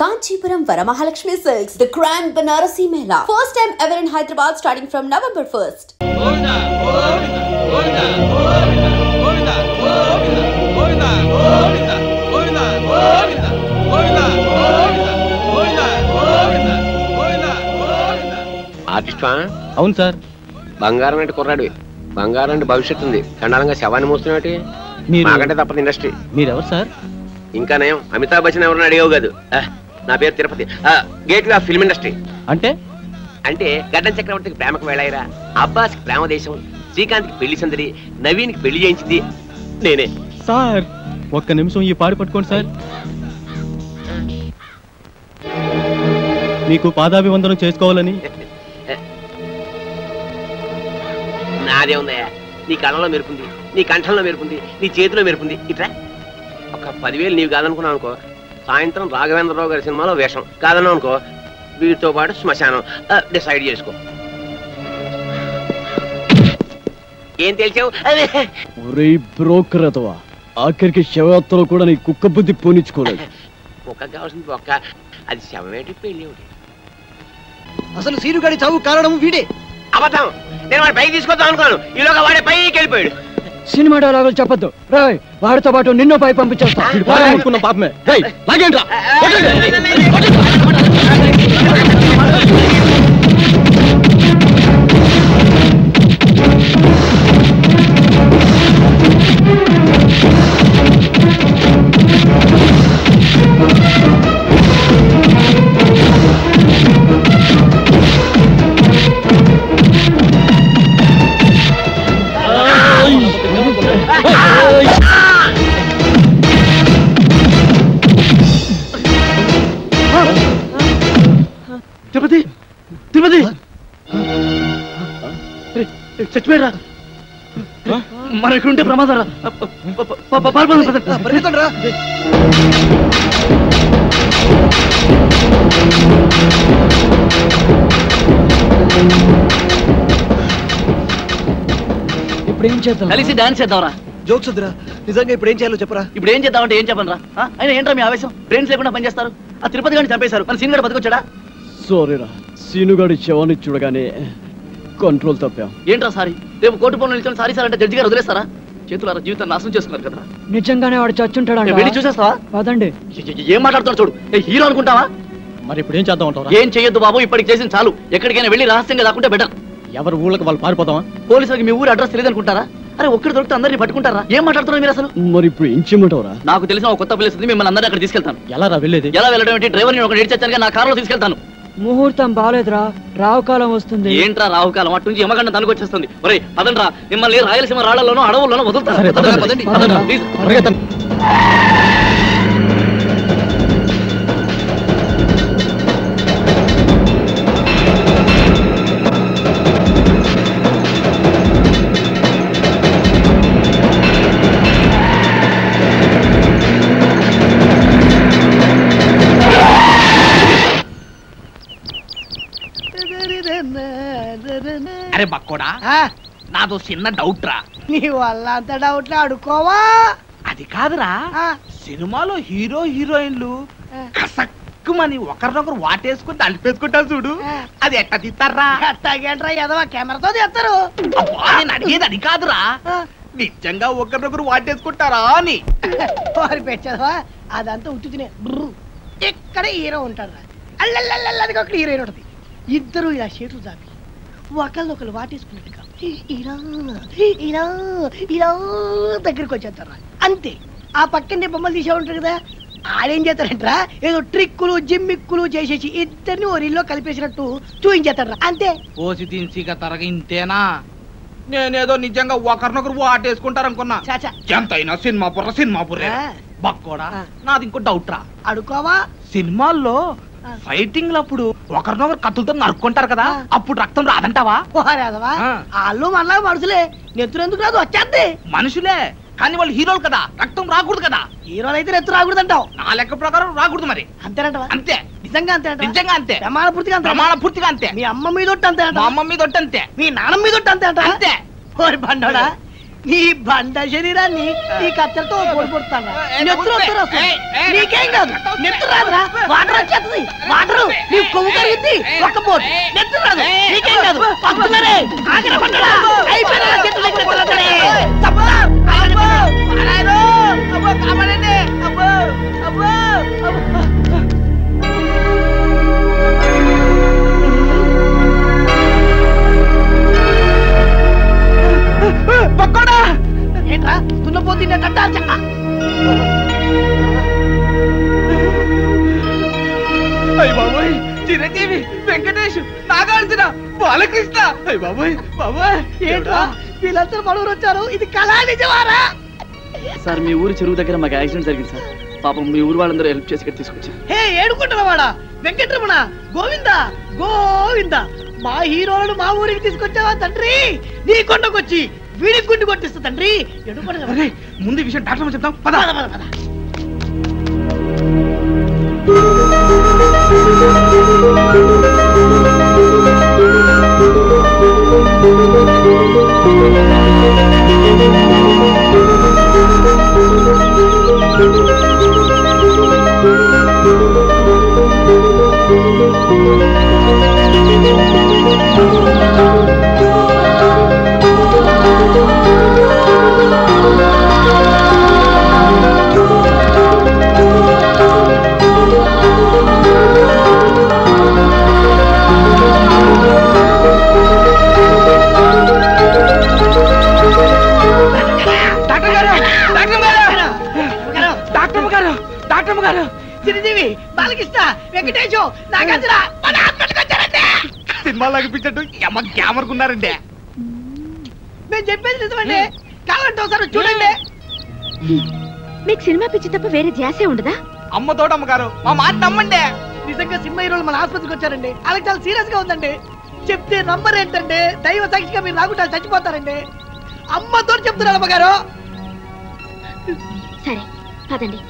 Kanchipuram Varamahalakshmi Silks, the Grand Banarasi Mela. First time ever in Hyderabad starting from November 1st. ఆర్టిస్టా? అవును sir. బంగారం అంటే కుర్రాడు, బంగారం అంటే భవిష్యత్తు ఉంది. చండాలంగా శవాన్ని మోస్తున్నట్టు మాకంటే తప్పదు ఇండస్ట్రీ. మీరెవరు సార్? ఇంకా నయం, అమితాబ్ బచ్చన్ ఎవరన్నా అడిగావు కాదు. నా పేరు Tirupati, gateway of film industry. అంటే అంటే గడ్డం చక్రవర్తికి ప్రేమకు వెళ్ళాయిరా, అబ్బాస్కి ప్రేమ దేశం, శ్రీకాంత్కి పెళ్లి సందడి, నవీన్కి పెళ్లి చేయించింది నేనే. సార్ ఒక్క నిమిషం ఈ పాడు పట్టుకోండి సార్. మీకు పాదాభివందనం చేసుకోవాలని. నాదే ఉందయ్యా, నీ కళ్ళలో మెరుపుంది, నీ కంఠంలో మెరుపుంది, నీ చేతిలో మెరుపుంది. ఇట్లా ఒక 10,000 నీవు కాదనుకున్నావు అనుకో, సాయంత్రం రాఘవేంద్రరావు గారి సినిమాలో వేషం. కాదన్నావు అనుకో, వీటితో పాటు శ్మశానం. డిసైడ్ చేసుకో. ఏం తెలిసావు? బ్రోకర్ అతవా, ఆఖరికి శవయాత్రలో కూడా నీ కుక్క బుద్ధి పోనిచ్చుకోలేదు. కుక్క కావాల్సింది ఒక్క, అది శవమేటి పెళ్లి ఒకటి. అసలు సీనుగాడి చావు కారణం వీడే. అబద్ధం. నేను వాడి పైకి తీసుకొద్దాం అనుకున్నాను, ఈలోగా వాడే పైకి వెళ్ళిపోయాడు. సినిమా డైలాగులు చెప్పొద్దు రాయ్, వాడితో పాటు నిన్నో పై పంపించేస్తా. పాపమే. తిరుపతి, తిరుపతి చచ్చిపోయారా? మనం ఇక్కడ ఉంటే ప్రమాదం రా. ఇప్పుడు ఏం చేద్దాం? కలిసి డాన్స్ చేద్దాంరా. జోక్స్ వద్దురా, నిజంగా ఇప్పుడు ఏం చేయాలో చెప్పరా. ఇప్పుడు ఏం చేద్దామంటే ఏం చెప్పను రా. ఆయన ఏంట్రా మీ ఆవేశం? బ్రెయిన్స్ లేకుండా పనిచేస్తారు. ఆ తిరుపతి గారిని చంపేశారు, మన సీన్ గడ బతికొచ్చాడా? సారీరా, సీనుగాడి శవాన్ని చూడగానే కంట్రోల్ తప్పాం. ఏంట్రా సారీ? రేపు కోర్టు పనులు నిల్చొని సారీ సార్ అంటే జడ్జి గారు వదిలేస్తారా? చేతులారా జీవితాన్ని నాశనం చేసుకున్నారు కదా. నిజంగానే వాడు చచ్చుంటాడు. వెళ్ళి చూసేస్తావా? పదండి. ఏం మాట్లాడుతున్నావు చూడు, హీరో అనుకుంటావా? మరి ఇప్పుడు ఏం చేద్దాం అంటారా? ఏం చెయ్యొద్దు బాబు, ఇప్పటికి చేసింది చాలు. ఎక్కడికైనా వెళ్ళి రహస్యంగా దాక్కుంటే బెటర్. ఎవరు ఊళ్ళకి వాళ్ళు పారిపోతావా? పోలీసులకి మీ ఊరు అడ్రస్ తెలియదు అనుకుంటారా? అరే ఒక్కడి దొరికితే అందరినీ పట్టుకుంటారా? ఏం మాట్లాడుతున్నారు మీరు అసలు? మరి ఇప్పుడు ఏం చేయమంటారా? నాకు తెలిసిన ఒక కొత్త ప్లేస్ ఉంది, మిమ్మల్ని అందరినీ అక్కడ తీసుకెళ్తాను. ఎలా వెళ్ళేది? ఎలా వెళ్ళడం ఏంటి? డ్రైవర్ ని ఒక నేర్చాను, నా కారులో తీసుకెళ్తాను. ముహూర్తం బాలేదురా, రావుకాలం వస్తుంది. ఏంట్రా రావుకాలం? అటు నుంచి యమగండం తనకు వచ్చేస్తుంది. ఒరే పదండ్రా, మిమ్మల్ని రాయలసీమ రాళ్లలోనూ అడవుల్లోనూ వదులుతాను. అరే బక్కోడా, నాదో చిన్న డౌట్ రా. నీ వల్ల అంత డౌట్ అడుకోవా? అది కాదురా, సినిమాలో హీరో హీరోయిన్లు కసక్కుమని ఒకరినొకరు వాటేసుకుని తలిపేసుకుంటారు చూడు, అది ఎట్ట తీస్తారా? అట్టాగేంట్రా ఎదవా, కెమెరాతో తీస్తారు. నేను అడిగేది అది కాదురా, నిజంగా ఒకరినొకరు వాటేసుకుంటారా అని. వారి పెట్టవా, అదంతా ఉత్తునే. ఇక్కడ హీరో ఉంటాడు రా, అల్లల్లది ఒక హీరోయిన్ ఉంటుంది. ఇద్దరు ఇలా చేతులు దాపి ఒకళ్ళొకళ్ళు వాటేసుకున్నట్టుగా ఇలా ఇలా ఇలా దగ్గరికి వచ్చేస్తారా. అంతే. ఆ పక్కనే బొమ్మలు తీసే ఉంటారు కదా, ఆడేం చేస్తారంటరా, ఏదో ట్రిక్కులు జిమ్మిక్కులు చేసేసి ఇద్దరిని ఓ రీల్లో కలిపేసినట్టు చూయించేస్తారా. అంతే. పోసి తీసిగా తరగ ఇంతేనా? నేనేదో నిజంగా ఒకరినొకరు వాటేసుకుంటారనుకున్నా. ఎంతైనా సినిమా పుర్రే. బక్కోడా, నాది ఇంకో డౌట్ రా. అడుకోవా? సినిమాల్లో ఫైటింగ్ అప్పుడు ఒకరినొకరు కత్తులతో నరుక్కుంటారు కదా, అప్పుడు రక్తం రాదంటావా? వాళ్ళు మనలా మనుషులే, నెత్తురు ఎందుకు రాదు? వచ్చేద్ది. మనుషులే కానీ వాళ్ళు హీరోలు కదా, రక్తం రాకూడదు కదా. హీరోలు అయితే నెత్తు రాకూడదు అంటావు? నా లెక్క ప్రకారం రాకూడదు. మరి అంతేనంటావా? అంతే. నిజంగా అంతే? నిజంగా అంతే. ప్రమాణ పూర్తిగా అంతే. మీ అమ్మ మీద అంతే, మా అమ్మ మీద అంతే, మీ నాన్న మీద అంతే అంతే. బండోడా, నీ బండ శరీరాన్ని ఈ కత్తెరతో పొడిపొడతాను. నెత్తురు నీకేం కాదు, నెత్తురు రాదురా, వాటర్ వచ్చేది. ఒక్క పోటు నెత్తు రాదు నీకేం కాదు వస్తున్నారే ఆగరా పట్టరా అయిపోయినా చెట్టు దగ్గర కొలతరే తప్పా అబ్బో నారాయణో అబ్బో కామనండి అబ్బో అబ్బో పక్కోడా ఏంట్రా తున్నపోతుండే కట్టాల్చ అయ్య బాబోయ్ చిరంజీవి వెంకటేష్ నాగార్జున బాలకృష్ణ అయ్య బాబోయ్ బాబోయ్ ఏంట్రా వీళ్ళందరూ మనూరు వచ్చారు ఇది కళా నిజమారా సార్ మీ ఊరు చెరువు దగ్గర మాకు యాక్సిడెంట్ జరిగింది సార్ పాపం మీ ఊరు వాళ్ళందరూ హెల్ప్ చేసి ఇక్కడ తీసుకొచ్చారు హే ఏడుకుంటున్నవాడా వెంకటరమణ గోవిందా గోవిందా మా హీరోలను మా ఊరికి తీసుకొచ్చావా తండ్రి నీ కొండకొచ్చి వీడికి గుండు కొట్టిస్తా తండ్రి అరే ముందు ఈ విషయం డాక్టర్ చెప్తాం పద పద పద చిరంజీవి బాలకృష్ణ వెంకటేశ్ నాగార్జున మన హాస్పిటల్కి వచ్చారండి సినిమాలు అనిపించట్టు అమ్మ గ్యామర్కున్నారండి మేము చెప్పేది నిజమండి కావాలంటే ఒకసారి చూడండి మీకు సినిమా పిచ్చి తప్ప వేరే ధ్యాసే ఉండదా అమ్మ తోటమ్మగారు మా మాట నమ్మండి నిజంగా సినిమా హీరోలు మన ఆసుపత్రికి వచ్చారండి వాళ్ళకి చాలా సీరియస్ గా ఉందండి చెప్తే నంబర్ ఏంటంటే దైవ సాక్షిగా మీరు రాకుండా చచ్చిపోతారండి అమ్మతో చెప్తున్నారు అమ్మగారు సరే పదండి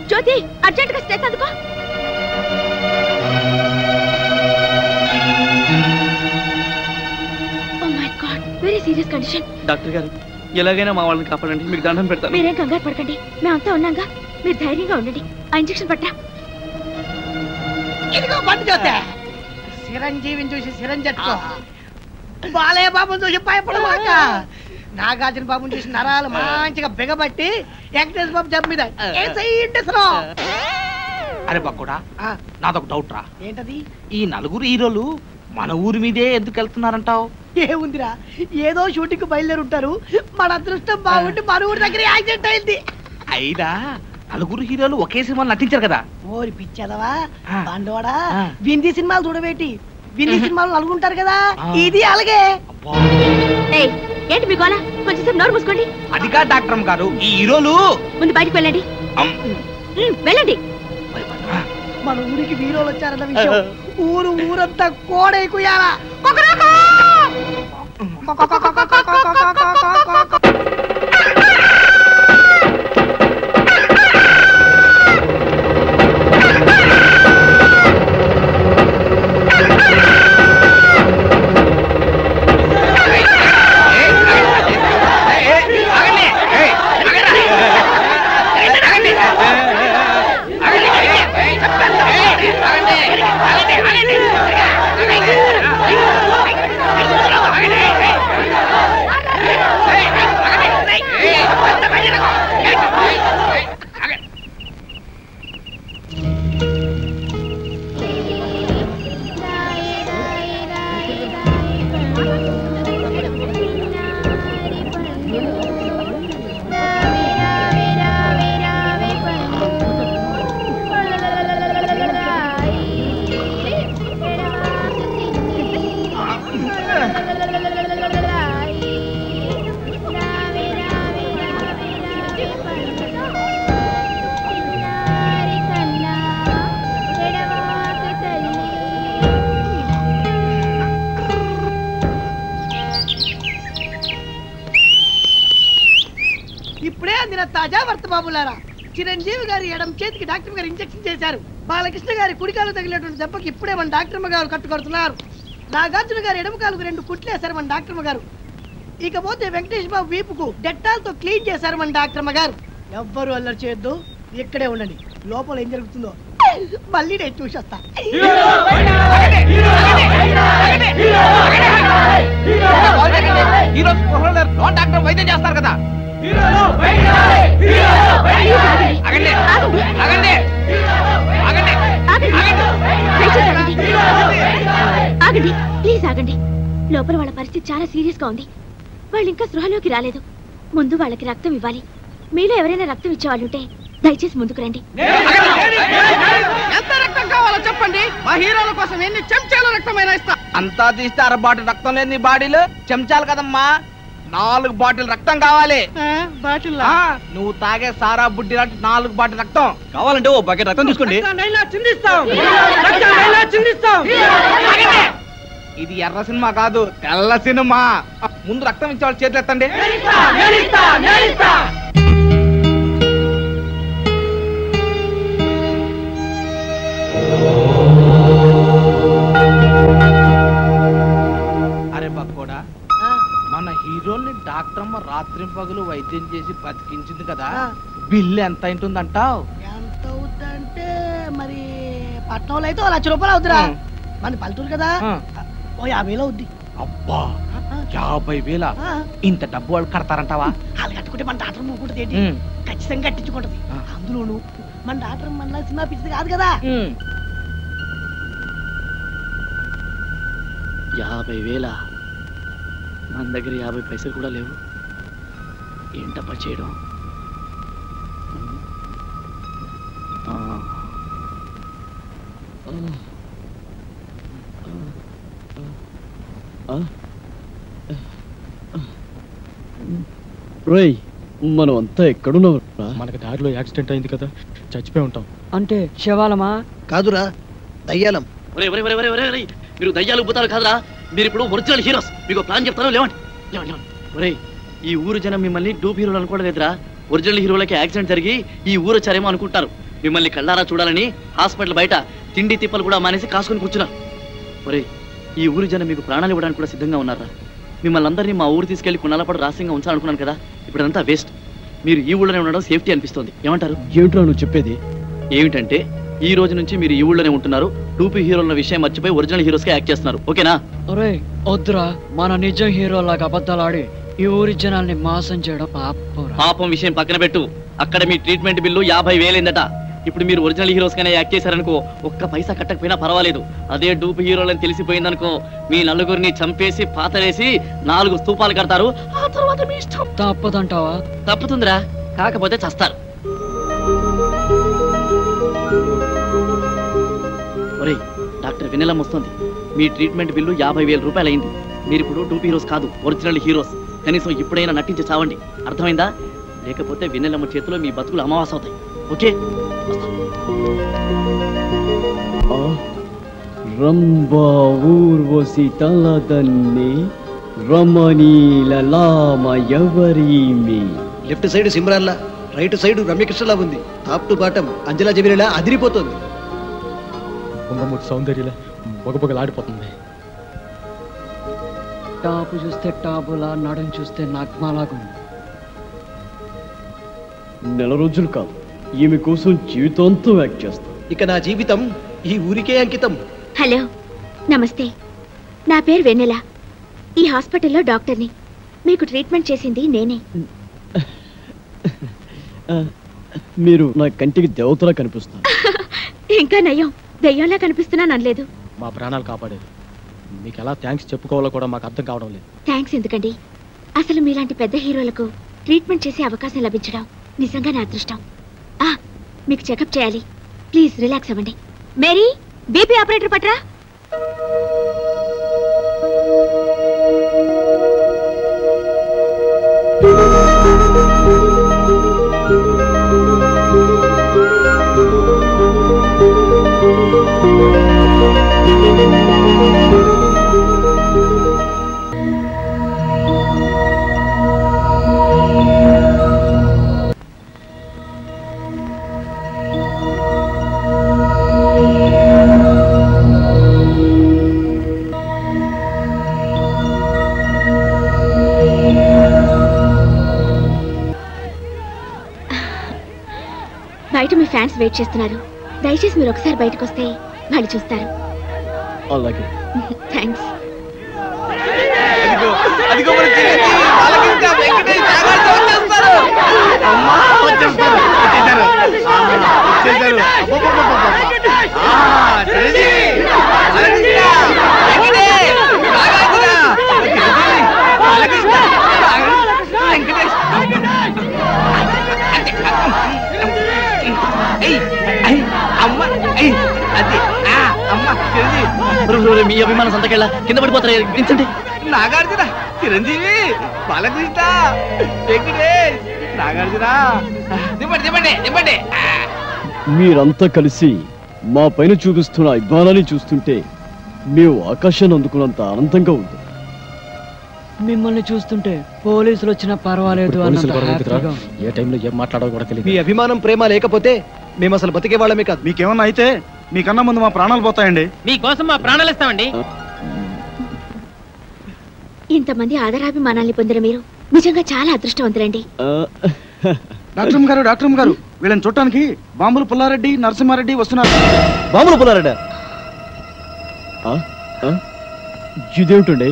జ్యోతి అర్జెంట్ గా స్టేట్ అందుకో oh my God very serious condition doctor గారు ఎలాగైనా మా వాళ్ళని కాపాడండి మీకు దండం పెడతాను మీరేం కంగారు పడకండి మేమంతా ఉన్నాగా మీరు ధైర్యంగా ఉండండి ఆ ఇంజెక్షన్ పట్టరా ఇదిగో బండి చూస్తే చిరంజీవిని చూసి చిరంజట్టుకో బాలయ్య బాబుని చూసి భయపడమాక నాగార్జున బాబుని చూసి నరాలు మంచిగా బిగబట్టి వెంకటేశ్వర బాబు జబ్బు మీద అరే బక్కుడా నాదొక డౌట్ రా ఏంటది ఈ నలుగురు హీరోలు మన ఊరి మీదే ఎందుకు వెళ్తున్నారంటావు ఏముందిరా ఏదో షూటింగ్ బయలుదేరి ఉంటారు మన అదృష్టం బాగుండి మన ఊరి దగ్గర యాక్సిడెంట్ అయింది అయినా నలుగురు హీరోలు ఒకే సినిమాలు నటించారు కదా ఓరి పిచ్చదవా బండోడా వింది సినిమాలు చూడబెట్టి వింది సినిమాలు నలుగుంటారు కదా ఇది అలాగే ఏంటి మీ గోళ కొంచెం నోరు మూసుకోండి అదిగా డాక్టర్ గారు ఈ హీరోలు ముందు బయటకు వెళ్ళండి వెళ్ళండి మన ఊరికి హీరోలు వచ్చారన్న విషయం ఊరంతా కోడైకుయాలా ఇప్పుడే అందిన తాజా వార్త బాబులారా చిరంజీవి గారి ఎడం చేతికి డాక్టర్ గారు ఇంజెక్షన్ చేశారు బాలకృష్ణ గారి కుడికాలు తగిలినటువంటి దెబ్బకి ఇప్పుడే మన డాక్టర్ గారు కట్టుకొడుతున్నారు నాగార్జున గారు ఎడమ కాలుకు 2 కుట్లేశారు మన డాక్టర్ గారు ఇకపోతే వెంకటేష్ బాబు వీపుకు డెట్టాల్తో క్లీన్ చేశారు మన డాక్టర్ అమ్మ గారు. ఎవ్వరు అల్లరి చేయొద్దు, ఇక్కడే ఉండండి. లోపల ఏం జరుగుతుందో మళ్ళీ నేను చూసొస్తా. డాక్టర్ వైద్యం చేస్తారు కదా. ఆగండి ప్లీజ్ ఆగండి. లోపల వాళ్ళ పరిస్థితి చాలా సీరియస్ గా ఉంది. వాళ్ళు ఇంకా స్పృహలోకి రాలేదు. ముందు వాళ్ళకి రక్తం ఇవ్వాలి. మీలో ఎవరైనా రక్తం ఇచ్చేవాళ్ళుంటే దయచేసి ముందుకు రండి. ఎంత రక్తం కావాలో చెప్పండి, మా హీరోల కోసం ఎన్ని చెంచాల రక్తమైనా ఇస్తా. అంతా తీస్తే 6 బాటిల్ రక్తం లేదు నీ బాడీలో. చెంచాలు కదమ్మా, 4 బాటిల్ రక్తం కావాలి. బాటిల్ నువ్వు తాగే సారా బుడ్డి లాంటి 4 బాటిల్ రక్తం కావాలంటే ఓ బకెట్ రక్తం తీసుకోండి. ఇది ఎర్ర సినిమా కాదు, తెల్ల సినిమా. ముందు రక్తం ఇచ్చే వాళ్ళు చేతులు ఎత్తండి. అరే బక్కోడా, మన హీరోని డాక్టర్ అమ్మ రాత్రి పగలు వైద్యం చేసి బతికించింది కదా, బిల్లు ఎంత అయింటుందంటావు? ఎంత అవుద్దంటే మరి పట్నంలో అయితే 1 లక్ష రూపాయలు అవుతురా. మన పల్లెటూరు కదా, ఓ 50,000 అవుద్ది. అబ్బా 50,000? ఇంత డబ్బు వాళ్ళు కడతారంటావా? వాళ్ళు కట్టుకుంటే మన డాక్టర్ మూకుంటుంది ఏంటి, ఖచ్చితంగా కట్టించుకుంటది. అందులోను మన డాక్టర్ మన సినిమా పిచ్చిది కాదు కదా. 50,000? మన దగ్గర 50 పైసలు కూడా లేవు. ఏంటప్పా చేయడం? రేయ్, మనం అంతా ఎక్కడున్నాం? మనకి దారిలో యాక్సిడెంట్ అయింది కదా, చచ్చిపోయి ఉంటాం. అంటే శవాలమా? కాదురా, దయ్యాలం. మీరు దయ్యాలు భూతాలు కాదురా, మీరు ఇప్పుడు ఒరిజినల్ హీరోస్. మీకు ప్లాన్ చెప్తాను, లేవండి. ఒరే, ఈ ఊరు జనం మిమ్మల్ని డూప్ హీరోలు అనుకోవడం లేదురా. ఒరిజినల్ హీరోలకి యాక్సిడెంట్ జరిగి ఈ ఊరు వచ్చారేమో అనుకుంటారు. మిమ్మల్ని కళ్ళారా చూడాలని హాస్పిటల్ బయట తిండి తిప్పలు కూడా మానేసి కాసుకొని కూర్చున్నారు. ఒరే, ఈ ఊరు జనం మీకు ప్రాణాలు ఇవ్వడానికి కూడా సిద్ధంగా ఉన్నారా? మిమ్మల్ని అందరినీ మా ఊరు తీసుకెళ్లి కొన్నాళ్ళ పాటు రహస్యంగా ఉంచాలనుకున్నాను కదా, ఇప్పుడు అదంతా వేస్ట్. మీరు ఈ ఊళ్ళోనే ఉండడం సేఫ్టీ అనిపిస్తుంది. ఏమంటారు? ఏమిట్రా నువ్వు చెప్పేది? ఏమిటంటే ఈ రోజు నుంచి మీరు ఈ ఊళ్ళోనే ఉంటున్నారు. టూపీ హీరోల విషయం మర్చిపోయి ఒరిజినల్ హీరోస్ గా యాక్ట్ చేస్తున్నారు. ఓకేనా? ఒరే వద్దురా, మన నిజం హీరో లాగా అబద్ధాలు ఆడి ఈ ఊరి జనాల్ని మోసం చేయడం పాపం విషయం పక్కన పెట్టు. అక్కడ మీ ట్రీట్మెంట్ బిల్లు 50,000 ఇప్పుడు మీరు ఒరిజినల్ హీరోస్ గానే యాక్ట్ చేశారనుకో, ఒక్క పైసా కట్టకపోయినా పర్వాలేదు. అదే డూప్ హీరోలని తెలిసిపోయిందనుకో, మీ నలుగురిని చంపేసి పాతరేసి 4 స్తూపాలు కడతారు. ఆ తర్వాత మీ ఇష్టం. తప్పదంటావా? తప్పుతుందిరా, కాకపోతే చస్తారు. ఒరే, డాక్టర్ వెన్నెలమ్మ వస్తుంది. మీ ట్రీట్మెంట్ బిల్లు 50,000 రూపాయలు అయింది. మీరు ఇప్పుడు డూప్ హీరోస్ కాదు, ఒరిజినల్ హీరోస్. కనీసం ఇప్పుడైనా నటించి చావండి, అర్థమైందా? లేకపోతే వెన్నెలమ్మ చేతిలో మీ బతుకులు అమావాస అవుతాయి. ఓకే? రంభా ఊర్వశి తలదన్ని రమణీలలామ ఎవరీమి. లెఫ్ట్ సైడ్ సిమ్రాన్లా, రైట్ సైడ్ రమ్యకృష్ణలా ఉంది. టాప్ టు బాటం అంజలా జబీరేలా అదిరిపోతుంది. పొంగమూర్తి సౌందర్యలా బొగబొగలాడిపోతుంది. టాపు చూస్తే టాపులా, నడుం చూస్తే నగ్మలాగుంది. నెల రోజులు కాదు, ఈమె కోసం జీవితంతో యాక్ట్ చేస్తాం. ఇక నా జీవితం ఈ ఊరికే అంకితం. హలో, నమస్తే. నా పేరు వెన్నెల. ఈ హాస్పిటల్లో డాక్టర్ని. మీకు ట్రీట్మెంట్ చేసింది నేనే. మీరు నా కంటికి దేవతలా కనిపిస్తారు. ఇంకా నయం, దయ్యంలా కనిపిస్తున్నాను అనలేదు. మా ప్రాణాలు కాపాడేది. మీకు ఎలా థ్యాంక్స్ చెప్పుకోవాలో కూడా మాకు అర్థం కావడం లేదు. థ్యాంక్స్ ఎందుకండి? అసలు మీలాంటి పెద్ద హీరోలకు ట్రీట్మెంట్ చేసే అవకాశం లభించడం నిజంగా నా అదృష్టం. మీకు చెకప్ చేయాలి. ప్లీజ్ రిలాక్స్ అవ్వండి. మేరీ, బీపీ ఆపరేటర్ పట్రా. బయట మీ ఫ్యాన్స్ వెయిట్ చేస్తున్నారు. దయచేసి మీరు ఒకసారి బయటకు వస్తే వాళ్ళు చూస్తారు. అలాగే. థ్యాంక్స్. మీ అభిమానం సంతకెళ్ళ కింద పడిపోతారు. వించండి. నాగార్జున, చిరంజీవి, బాలకృష్ణ, వెంకటేష్, నాగార్జున, దింపండి దింపండి దింపండి. మీరంతా కలిసి మా పైన చూపిస్తున్న అభిమానాన్ని చూస్తుంటే మేము ఆకాశాన్ని అందుకున్నంత ఆనందంగా ఉంది. మిమ్మల్ని చూస్తుంటే పోలీసులు వచ్చినా పర్వాలేదు. ఏ టైంలో ఏం మాట్లాడాలో కూడా తెలియదు. మీ అభిమానం ప్రేమ లేకపోతే మేము అసలు బతికే వాళ్ళమే కాదు. మీకేమన్నా అయితే మీకన్నా ముందు మా ప్రాణాలు పోతాయండి. మీకోసం మా ప్రాణాలు ఇస్తామండి. ఇంతమంది ఆదరాభిమానాల్ని పొందిన మీరు నిజంగా చాలా అదృష్టవంతులండి. డాక్టర్ గారు వీళ్ళని చూడటానికి బాంబులు పుల్లారెడ్డి, నరసింహారెడ్డి వస్తున్నారు. బాంబులు పుల్లారెడ్డి ఇదేమిటండి?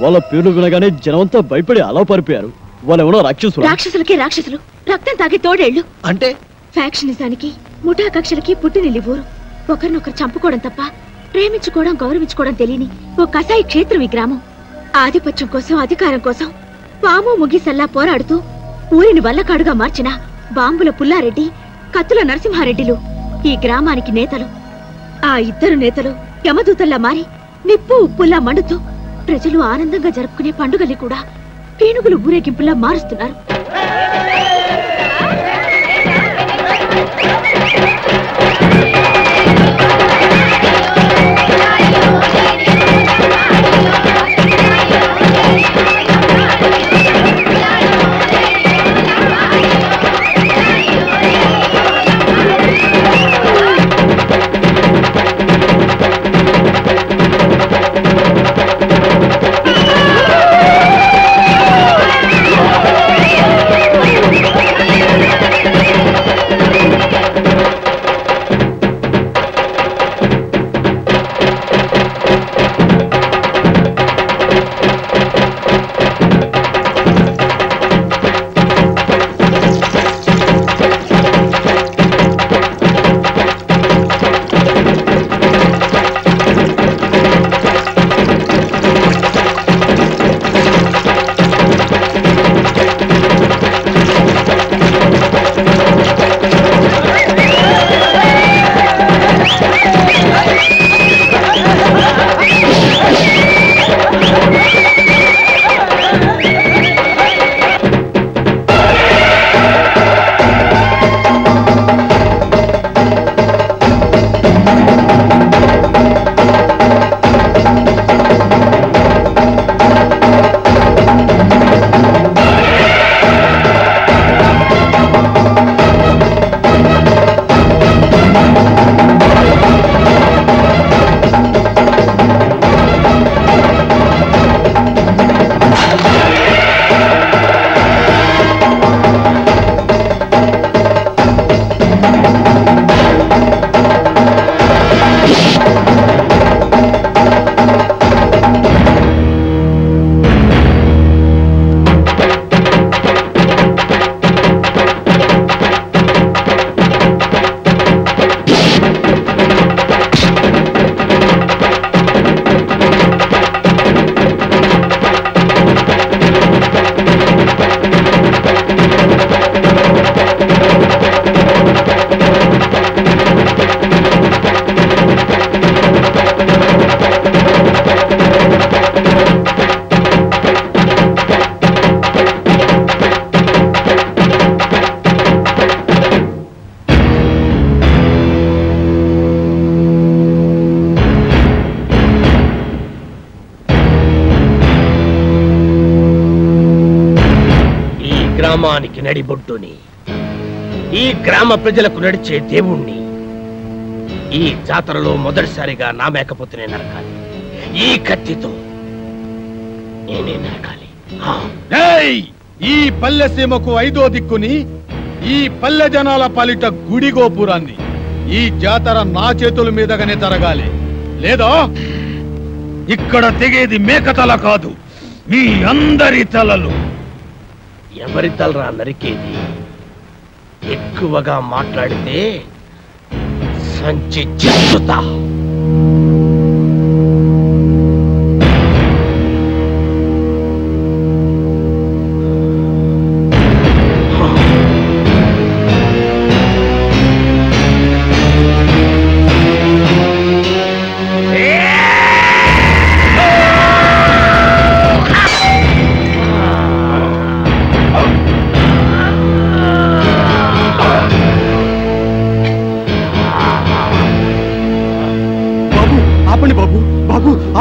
వాళ్ళ పేర్లు వినగానే జనమంతా భయపడి అలా పారిపోయారు. వాళ్ళెవరో రాక్షసులు. రాక్షసులకి రాక్షసులు, రక్తం తాగే తోడేళ్లు. అంటే ఫ్యాక్షనిజానికి, ముఠా కక్షలకి పుట్టినిల్లి ఊరు. ఒకరినొకరు చంపుకోవడం తప్ప ప్రేమించుకోవడం, గౌరవించుకోవడం తెలియని ఓ కసాయి క్షేత్రం ఈ గ్రామం. ఆధిపత్యం కోసం, అధికారం కోసం పాము ముగిసల్లా పోరాడుతూ ఊరిని వల్లకాడుగా మార్చిన బాంబుల పుల్లారెడ్డి, కత్తుల నరసింహారెడ్డిలు ఈ గ్రామానికి నేతలు. ఆ ఇద్దరు నేతలు యమదూతల్లా మారి నిప్పు ఉప్పుల్లా మండుతూ ప్రజలు ఆనందంగా జరుపుకునే పండుగల్ని కూడా పీనుగులు ఊరేగింపులా మారుస్తున్నారు. గ్రామానికి నడిబొడ్డుని, ఈ గ్రామ ప్రజలకు నడిచే దేవుణ్ణి ఈ జాతరలో మొదటిసారిగా నా మేకపోతేనే నరకాలి. ఈ కత్తితో నేనే నరకాలి. ఈ పల్లెసీమకు 5వ దిక్కుని ఈ పల్లె జనాల పాలిట గుడి గోపురాన్ని ఈ జాతర నా చేతుల మీదగానే జరగాలి. లేదా ఇక్కడ తెగేది మేకతల కాదు, మీ అందరి తలలు. ఎవరి తలరా నరికేది? ఎక్కువగా మాట్లాడితే సంచి చెత్తుతా.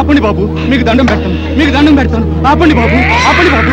ఆపండి బాబు, మీకు దండం పెడతాను, మీకు దండం పెడతాను. ఆపండి బాబు, ఆపండి బాబు.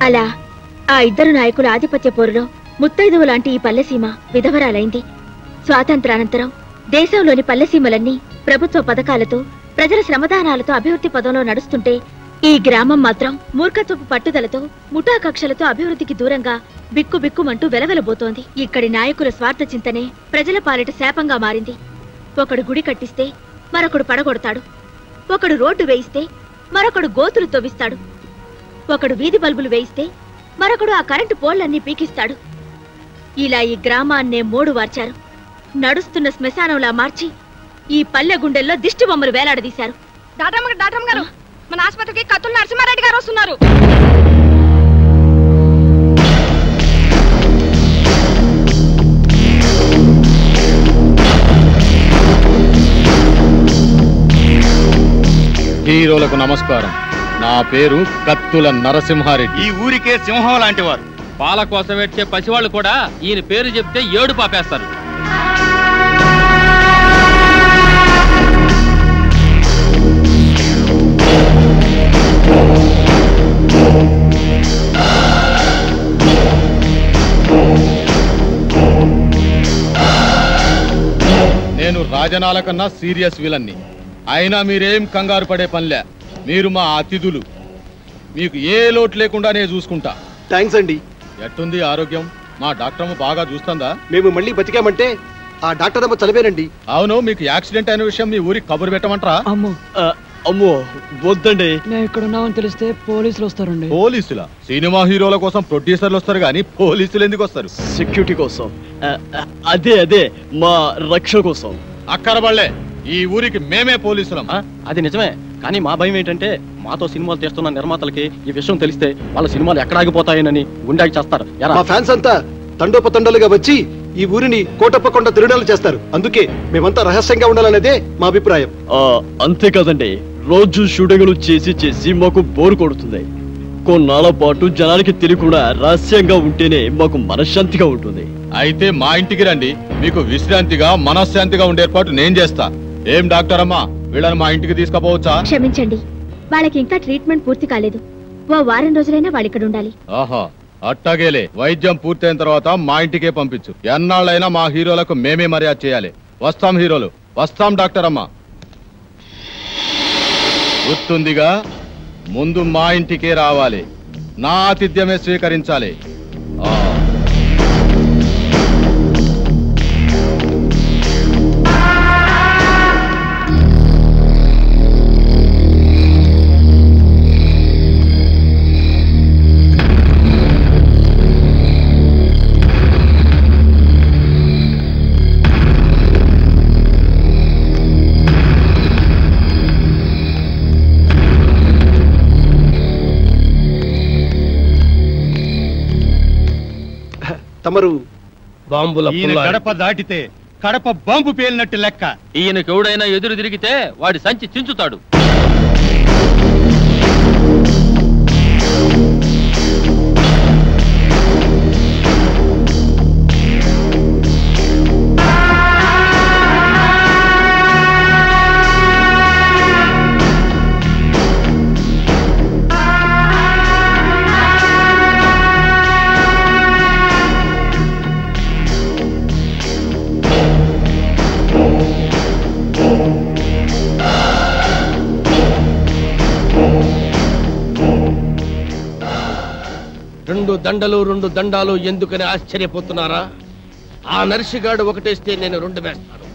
అలా ఆ ఇద్దరు నాయకుల ఆధిపత్య పోరులో ముత్తైదువు లాంటి ఈ పల్లెసీమ విధవరాలైంది. స్వాతంత్రానంతరం దేశంలోని పల్లెసీమలన్నీ ప్రభుత్వ పథకాలతో ప్రజల శ్రమదానాలతో అభివృద్ధి పదంలో నడుస్తుంటే ఈ గ్రామం మాత్రం మూర్ఖత్వపు పట్టుదలతో ముఠా కక్షలతో అభివృద్ధికి దూరంగా బిక్కుబిక్కుమంటూ వెలవెలబోతోంది. ఇక్కడి నాయకుల స్వార్థ చింతనే ప్రజల పాలిట శాపంగా మారింది. ఒకడు గుడి కట్టిస్తే మరొకడు పడగొడతాడు, ఒకడు రోడ్డు వేయిస్తే మరొకడు గోతులు తవ్విస్తాడు, ఒకడు వీధి బల్బులు వేయిస్తే మరొకడు ఆ కరెంటు పోళ్లన్నీ పీకిస్తాడు. ఇలా ఈ గ్రామాన్నే మోడు వార్చారు. నడుస్తున్న శ్మశానంలా మార్చి ఈ పల్లె గుండెల్లో దిష్టి బొమ్మలు వేలాడదీశారు. డాక్టర్ గారు, మన ఆసుపత్రికి కత్తుల నరసింహారెడ్డి గారు వస్తున్నారు. హీరోలకు నమస్కారం. నా పేరు కత్తుల నరసింహారెడ్డి. ఈ ఊరికే సింహం లాంటి వారు. పాల కోసం వచ్చే పసివాళ్ళు కూడా ఈయన పేరు చెప్తే ఏడు పాపేస్తారు. నేను రాజనాల కన్నా సీరియస్ విలన్ని. అయినా మీరేం కంగారు పడే పనిలే. మీరు మా అతిథులు. మీకు ఏ లోటు లేకుండా నేను చూసుకుంటా. థ్యాంక్స్ అండి. ఎట్టుంది ఆరోగ్యం? మా డాక్టర్ అమ్మ బాగా చూస్తుందా? మేము మళ్ళీ బతికామంటే ఆ డాక్టర్ అమ్మ చదివేనండి. అవును, మీకు యాక్సిడెంట్ అయిన విషయం మీ ఊరికి కబురు పెట్టమంటారా? అమ్మో వద్దండి. నేను ఇక్కడ ఉన్నామని తెలిస్తే పోలీసులు వస్తారండి. పోలీసులా? సినిమా హీరోల కోసం ప్రొడ్యూసర్లు వస్తారు కానీ పోలీసులు ఎందుకు వస్తారు? సెక్యూరిటీ కోసం. అదే మా రక్షణ కోసం. అక్కరబళ్ళే, ఈ ఊరికి మేమే పోలీసులం. అది నిజమే, కానీ మా భయం ఏంటంటే మాతో సినిమాలు తీస్తున్న నిర్మాతలకి ఈ విషయం తెలిస్తే వాళ్ళ సినిమాలు ఎక్కడ ఆగిపోతాయని గుండాకి చేస్తారు. మా ఫ్యాన్స్ అంతా తండోపతండాలుగా వచ్చి ఈ ఊరిని కోటప్పకొండ తిరునాలు చేస్తారు. అందుకే మేమంతా రహస్యంగా ఉండాలనేదే మా అభిప్రాయం. అంతే కదండి, రోజు షూటింగ్లు చేసి మాకు బోరు కొడుతుంది. కొన్నాళ్ళ పాటు జనానికి తెలియకుండా రహస్యంగా ఉంటేనే మాకు మనశ్శాంతిగా ఉంటుంది. అయితే మా ఇంటికి రండి, మీకు విశ్రాంతిగా మనశ్శాంతిగా ఉండే ఏర్పాటు నేను చేస్తా. ఏం డాక్టర్ అమ్మా, వీళ్ళని మా ఇంటికి తీసుకుపోవచ్చా? క్షమించండి, వాళ్ళకి ఇంకా ట్రీట్మెంట్ పూర్తి కాలేదు. ఓ వారం రోజులైనా వాళ్ళు ఇక్కడ ఉండాలి. ఆహా, అట్టాగేలే. వైద్యం పూర్తయిన తర్వాత మా ఇంటికే పంపించు. ఎన్నాళ్ళైనా మా హీరోలకు మేమే మర్యాద చేయాలి. వస్తాం హీరోలు, వస్తాం డాక్టర్ అమ్మా. గుర్తుందిగా, ముందు మా ఇంటికే రావాలి, నా ఆతిథ్యమే స్వీకరించాలి. తమరు బాంబుల గడప దాటితే కడప బాంబు పేలినట్టు లెక్క. ఈయనకెవడైనా ఎదురు తిరిగితే వాడి సంచి చించుతాడు. రెండు దండాలు ఎందుకని ఆశ్చర్యపోతున్నారా? ఆ నర్సిగాడు ఒకటేస్తే నేను 2 వేస్తాను.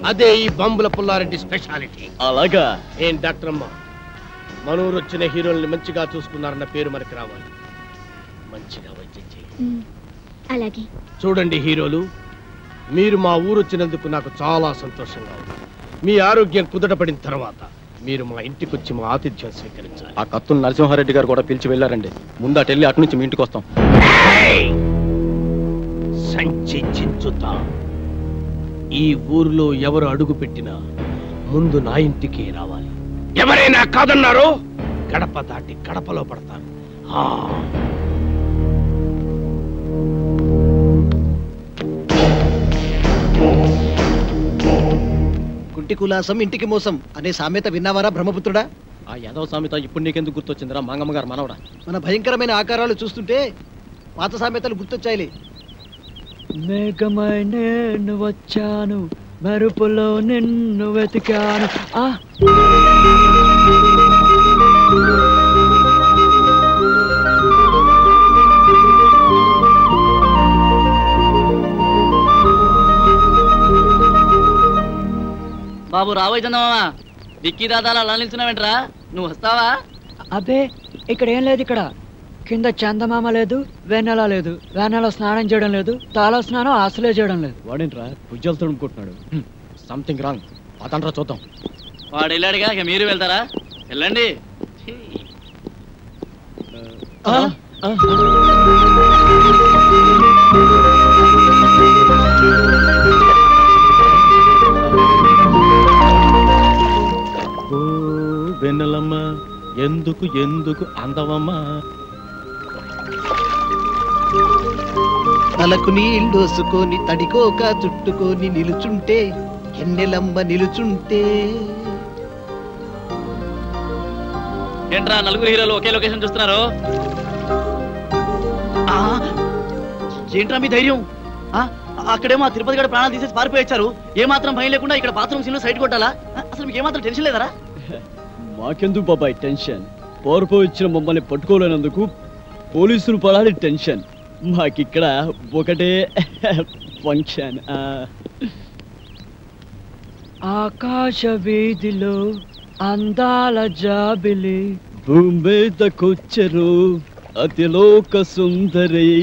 అదే ఈ బాంబుల పుల్లారెడ్డి స్పెషాలిటీ. అలాగా? ఏం డాక్టర్ అమ్మ, మనూరు వచ్చిన హీరోల్ని మంచిగా చూసుకున్నారన్న పేరు మనకి రావాలి. మంచిగా వైద్యం చేయండి. అలాగే. చూడండి హీరోలు, మీరు మా ఊరు వచ్చినందుకు నాకు చాలా సంతోషంగా ఉంది. మీ ఆరోగ్యం కుదటపడిన తర్వాత మీరు మా ఇంటికి వచ్చి మా ఆతిథ్యం స్వీకరించాలి. ఆ కత్తులు నరసింహారెడ్డి గారు కూడా పిలిచి వెళ్ళారండి. ముందు అటు వెళ్ళి అటు నుంచి మీ ఇంటికి వస్తాం. సంచి చించుతా. ఈ ఊరిలో ఎవరు అడుగు పెట్టినా ముందు నా ఇంటికి రావాలి. ఎవరైనా కాదన్నారో గడప దాటి గడపలో పడతాను. కుంటి కులాసం ఇంటికి మోసం అనే సామెత విన్నావారా బ్రహ్మపుత్రుడా? ఆ యాదవ సామెత ఇప్పుడు నీకెందుకు గుర్తొచ్చిందిరా మంగమ్మ గారు మనవడా? మన భయంకరమైన ఆకారాలు చూస్తుంటే పాత సామెతలు గుర్తొచ్చాయిలే. మేఘమై నేను వచ్చాను, మెరుపులో నిన్ను వెతికాను. బాబు రాబోయ్ చందమామా, డిక్కీ దాదాలు అలా నిల్చున్నావేంట్రా? నువ్వు వస్తావా? అబ్బే ఇక్కడ ఏం లేదు. ఇక్కడ కింద చందమామ లేదు, వెన్నెల లేదు. వెన్నెల స్నానం చేయడం లేదు, తాళ స్నానం అసలే చేయడం లేదు. వాడేంట్రా భుజాలు తడుముకుంటున్నాడు? Something wrong. అతండ్రా చూద్దాం. వాడు వెళ్ళాడుగా, ఇక మీరు వెళ్తారా? వెళ్ళండి. వెన్నెలమ్మ ఎందుకు ఎందుకు అందవమ్మా? తలకు నీళ్ళోసుకొని తడికోక చుట్టుకొని నిలుచుంటే ఎన్నెలమ్మ నిలుచుంటే. ఏంట్రా నలుగురు హీరోలు ఒకే లొకేషన్ చూస్తున్నారు? ఏంట్రా మీ ధైర్యం? అక్కడేమో ఆ తిరుపతి గడ ప్రాణాలు తీసేసి పారిపోయొచ్చారు. ఏమాత్రం భయం లేకుండా ఇక్కడ బాత్రూమ్ సీన్ లో సైడ్ కొట్టాలా? అసలు మీకు ఏమాత్రం టెన్షన్ లేదరా? మాకెందుకు బాబాయ్ టెన్షన్? పోరపో ఇచ్చిన మమ్మల్ని పట్టుకోలేనందుకు పోలీసులు పడాలి టెన్షన్. మాకిక్కడ ఒకటే ఫంక్షన్. ఆకాశ వీధిలో అందాల జాబిలి భూమి మీదకొచ్చరు అతిలోక సుందరి.